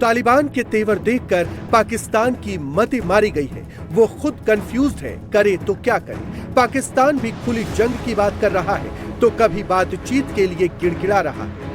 तालिबान के तेवर देखकर पाकिस्तान की मति मारी गई है। वो खुद कंफ्यूज्ड है, करे तो क्या करे। पाकिस्तान भी खुली जंग की बात कर रहा है तो कभी बातचीत के लिए गिड़गिड़ा रहा है।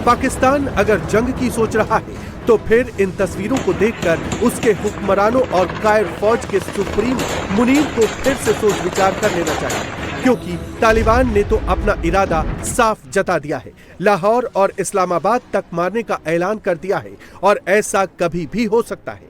पाकिस्तान अगर जंग की सोच रहा है तो फिर इन तस्वीरों को देखकर उसके हुक्मरानों और कायर फौज के सुप्रीम मुनीर को फिर से सोच विचार कर लेना चाहिए, क्योंकि तालिबान ने तो अपना इरादा साफ जता दिया है। लाहौर और इस्लामाबाद तक मारने का ऐलान कर दिया है और ऐसा कभी भी हो सकता है।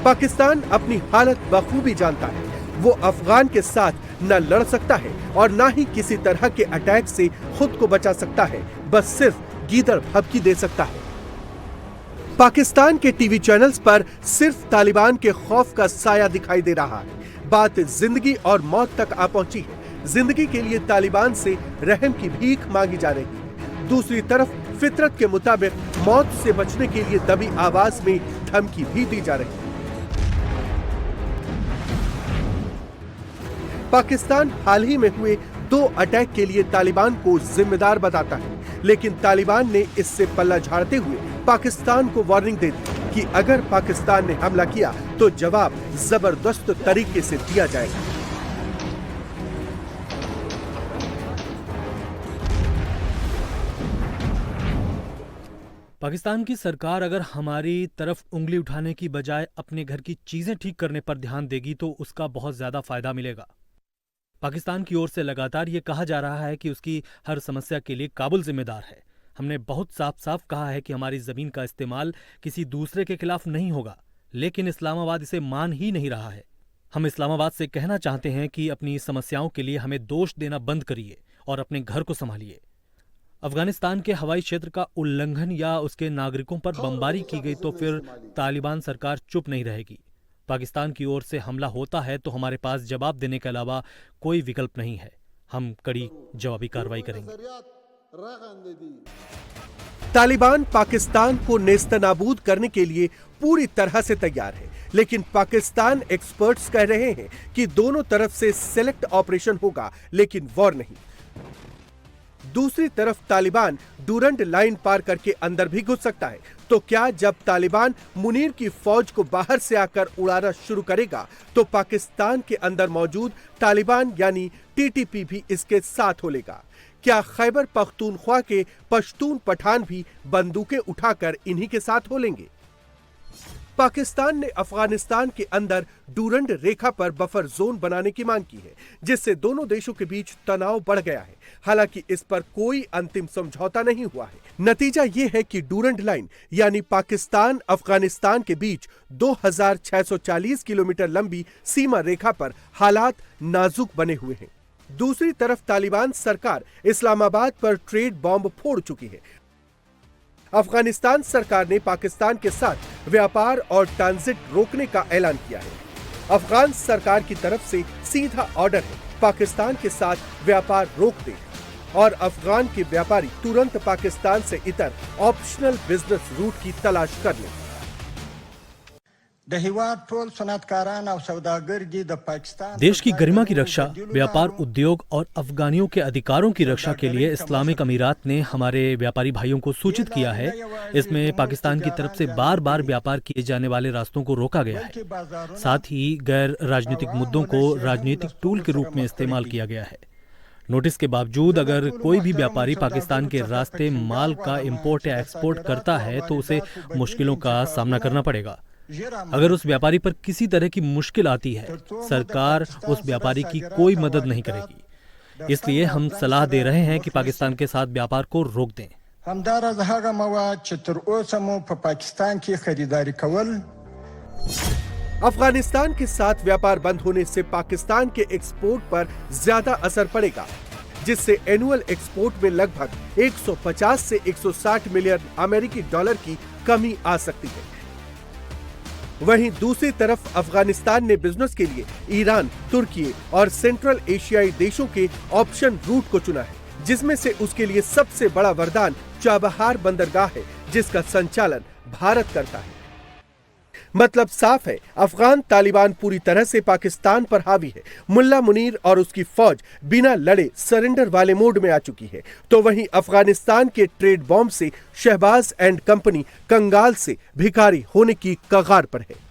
पाकिस्तान अपनी हालत बखूबी जानता है। वो अफगान के साथ न लड़ सकता है और न ही किसी तरह के अटैक से खुद को बचा सकता है, बस सिर्फ गीदड़ भभकी दे सकता है। पाकिस्तान के टीवी चैनल्स पर सिर्फ तालिबान के खौफ का साया दिखाई दे रहा है। बात जिंदगी और मौत तक आ पहुंची है। जिंदगी के लिए तालिबान से रहम की भीख मांगी जा रही है। दूसरी तरफ फितरत के मुताबिक मौत से बचने के लिए दबी आवाज में धमकी भी दी जा रही है। पाकिस्तान हाल ही में हुए 2 अटैक के लिए तालिबान को जिम्मेदार बताता है, लेकिन तालिबान ने इससे पल्ला झाड़ते हुए पाकिस्तान को वार्निंग दे दी कि अगर पाकिस्तान ने हमला किया तो जवाब जबरदस्त तरीके से दिया जाएगा। पाकिस्तान की सरकार अगर हमारी तरफ उंगली उठाने की बजाय अपने घर की चीजें ठीक करने पर ध्यान देगी तो उसका बहुत ज्यादा फायदा मिलेगा। पाकिस्तान की ओर से लगातार ये कहा जा रहा है कि उसकी हर समस्या के लिए काबुल जिम्मेदार है। हमने बहुत साफ साफ कहा है कि हमारी जमीन का इस्तेमाल किसी दूसरे के खिलाफ नहीं होगा, लेकिन इस्लामाबाद इसे मान ही नहीं रहा है। हम इस्लामाबाद से कहना चाहते हैं कि अपनी समस्याओं के लिए हमें दोष देना बंद करिए और अपने घर को संभालिए। अफगानिस्तान के हवाई क्षेत्र का उल्लंघन या उसके नागरिकों पर बमबारी की गई तो फिर तालिबान सरकार चुप नहीं रहेगी। पाकिस्तान की ओर से हमला होता है तो हमारे पास जवाब देने के अलावा कोई विकल्प नहीं है। हम कड़ी जवाबी कार्रवाई करेंगे। तालिबान पाकिस्तान को नेस्तनाबूद करने के लिए पूरी तरह से तैयार है, लेकिन पाकिस्तान एक्सपर्ट्स कह रहे हैं कि दोनों तरफ से सेलेक्ट ऑपरेशन होगा, लेकिन वॉर नहीं। दूसरी तरफ तालिबान डूरंड लाइन पार करके अंदर भी घुस सकता है। तो क्या जब तालिबान मुनीर की फौज को बाहर से आकर उड़ाना शुरू करेगा तो पाकिस्तान के अंदर मौजूद तालिबान यानी टीटीपी भी इसके साथ हो लेगा? क्या खैबर पख्तूनख्वा के पश्तून पठान भी बंदूकें उठाकर इन्हीं के साथ हो लेंगे? पाकिस्तान ने अफगानिस्तान के अंदर डूरंड रेखा पर बफर जोन बनाने की मांग की है, जिससे दोनों देशों के बीच तनाव बढ़ गया है। हालांकि इस पर कोई अंतिम समझौता नहीं हुआ है। नतीजा ये है कि डूरंड लाइन यानी पाकिस्तान अफगानिस्तान के बीच 2640 किलोमीटर लंबी सीमा रेखा पर हालात नाजुक बने हुए हैं। दूसरी तरफ तालिबान सरकार इस्लामाबाद पर ट्रेड बॉम्ब फोड़ चुकी है। अफगानिस्तान सरकार ने पाकिस्तान के साथ व्यापार और ट्रांजिट रोकने का ऐलान किया है। अफगान सरकार की तरफ से सीधा ऑर्डर है, पाकिस्तान के साथ व्यापार रोक दे और अफगान के व्यापारी तुरंत पाकिस्तान से इतर ऑप्शनल बिजनेस रूट की तलाश कर लें। देश की गरिमा की रक्षा, व्यापार उद्योग और अफगानियों के अधिकारों की रक्षा के लिए इस्लामिक अमीरात ने हमारे व्यापारी भाइयों को सूचित किया है। इसमें पाकिस्तान की तरफ से बार बार व्यापार किए जाने वाले रास्तों को रोका गया है। साथ ही गैर राजनीतिक मुद्दों को राजनीतिक टूल के रूप में इस्तेमाल किया गया है। नोटिस के बावजूद अगर कोई भी व्यापारी पाकिस्तान के रास्ते माल का इंपोर्ट या एक्सपोर्ट करता है तो उसे मुश्किलों का सामना करना पड़ेगा। अगर उस व्यापारी पर किसी तरह की मुश्किल आती है, सरकार उस व्यापारी की कोई मदद नहीं करेगी। इसलिए हम सलाह दे रहे हैं कि पाकिस्तान के साथ व्यापार को रोक दें। अफगानिस्तान के साथ व्यापार बंद होने से पाकिस्तान के एक्सपोर्ट पर ज्यादा असर पड़ेगा, जिससे एनुअल एक्सपोर्ट में लगभग 150 से 160 मिलियन अमेरिकी डॉलर की कमी आ सकती है। वहीं दूसरी तरफ अफगानिस्तान ने बिजनेस के लिए ईरान, तुर्की और सेंट्रल एशियाई देशों के ऑप्शन रूट को चुना है, जिसमें से उसके लिए सबसे बड़ा वरदान चाबहार बंदरगाह है, जिसका संचालन भारत करता है। मतलब साफ है, अफगान तालिबान पूरी तरह से पाकिस्तान पर हावी है। मुल्ला मुनीर और उसकी फौज बिना लड़े सरेंडर वाले मोड में आ चुकी है। तो वहीं अफगानिस्तान के ट्रेड बॉम्ब से शहबाज एंड कंपनी कंगाल से भिखारी होने की कगार पर है।